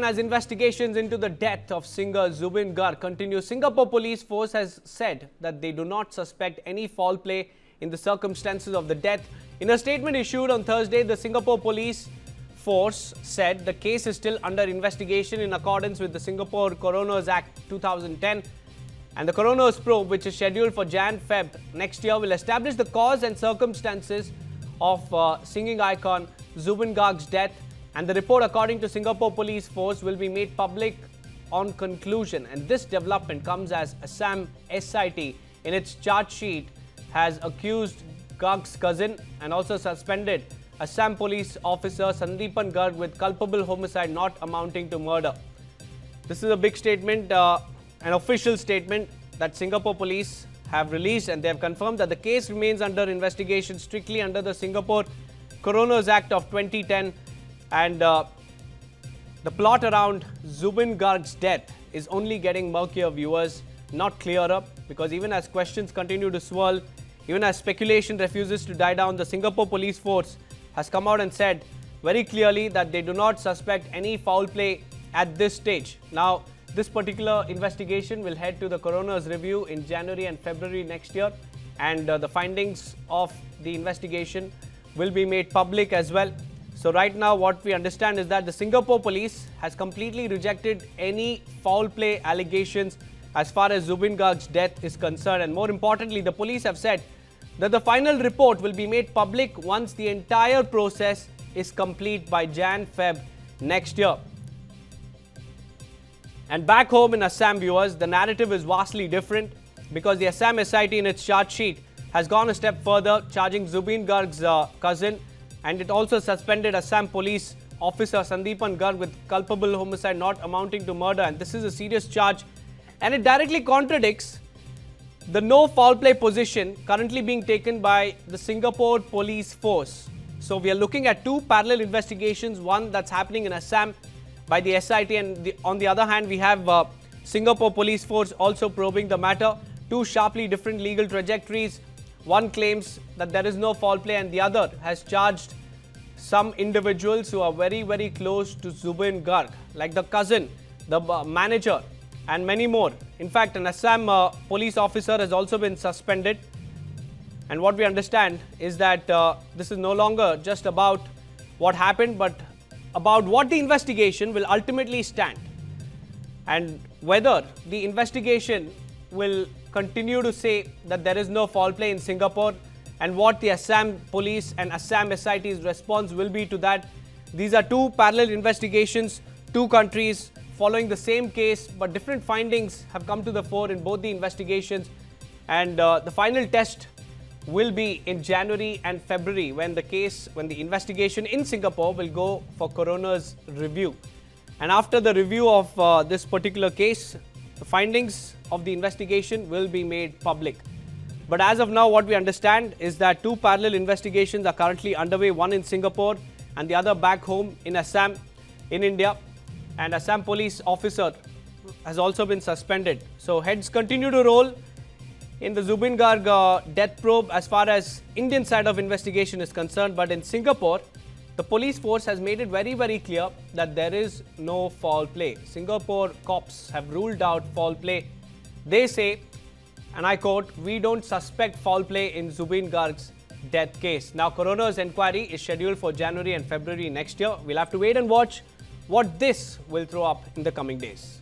As investigations into the death of singer Zubeen Garg continue, Singapore Police Force has said that they do not suspect any foul play in the circumstances of the death. In a statement issued on Thursday, the Singapore Police Force said the case is still under investigation in accordance with the Singapore Coroners Act 2010. And the Coroner's probe, which is scheduled for Jan-Feb next year, will establish the cause and circumstances of singing icon Zubeen Garg's death. And the report, according to Singapore Police Force, will be made public on conclusion. And this development comes as Assam SIT, in its charge sheet, has accused Garg's cousin and also suspended Assam Police officer Sandipan Garg with culpable homicide not amounting to murder. This is a big statement, an official statement that Singapore Police have released, and they have confirmed that the case remains under investigation strictly under the Singapore Coroners Act of 2010. And the plot around Zubeen Garg's death is only getting murkier, viewers, not clearer, because even as questions continue to swirl, even as speculation refuses to die down, the Singapore Police Force has come out and said very clearly that they do not suspect any foul play at this stage. Now, this particular investigation will head to the coroner's review in January and February next year, and the findings of the investigation will be made public as well. So right now what we understand is that the Singapore Police has completely rejected any foul play allegations as far as Zubeen Garg's death is concerned. And more importantly, the police have said that the final report will be made public once the entire process is complete by Jan-Feb next year. And back home in Assam, viewers, the narrative is vastly different, because the Assam SIT in its charge sheet has gone a step further, charging Zubeen Garg's cousin, and it also suspended Assam Police officer Sandipan Garg with culpable homicide not amounting to murder. And this is a serious charge, and it directly contradicts the no foul play position currently being taken by the Singapore Police Force. So we are looking at two parallel investigations, one that's happening in Assam by the SIT, and on the other hand we have Singapore Police Force also probing the matter. Two sharply different legal trajectories. One claims that there is no foul play, and the other has charged some individuals who are very, very close to Zubeen Garg, like the cousin, the manager, and many more. In fact, an Assam police officer has also been suspended. And what we understand is that this is no longer just about what happened, but about what the investigation will ultimately stand, and whether the investigation will continue to say that there is no foul play in Singapore, and what the Assam Police and Assam SIT's response will be to that. These are two parallel investigations, two countries following the same case, but different findings have come to the fore in both the investigations. And the final test will be in January and February, when the investigation in Singapore will go for coroner's review. And after the review of this particular case, the findings of the investigation will be made public. But as of now, what we understand is that two parallel investigations are currently underway, one in Singapore and the other back home in Assam, in India. And Assam police officer has also been suspended. So heads continue to roll in the Zubeen Garg death probe as far as Indian side of investigation is concerned. But in Singapore, the police force has made it very, very clear that there is no foul play. Singapore cops have ruled out foul play. They say, and I quote, "We don't suspect foul play in Zubeen Garg's death case." Now, coroner's inquiry is scheduled for January and February next year. We'll have to wait and watch what this will throw up in the coming days.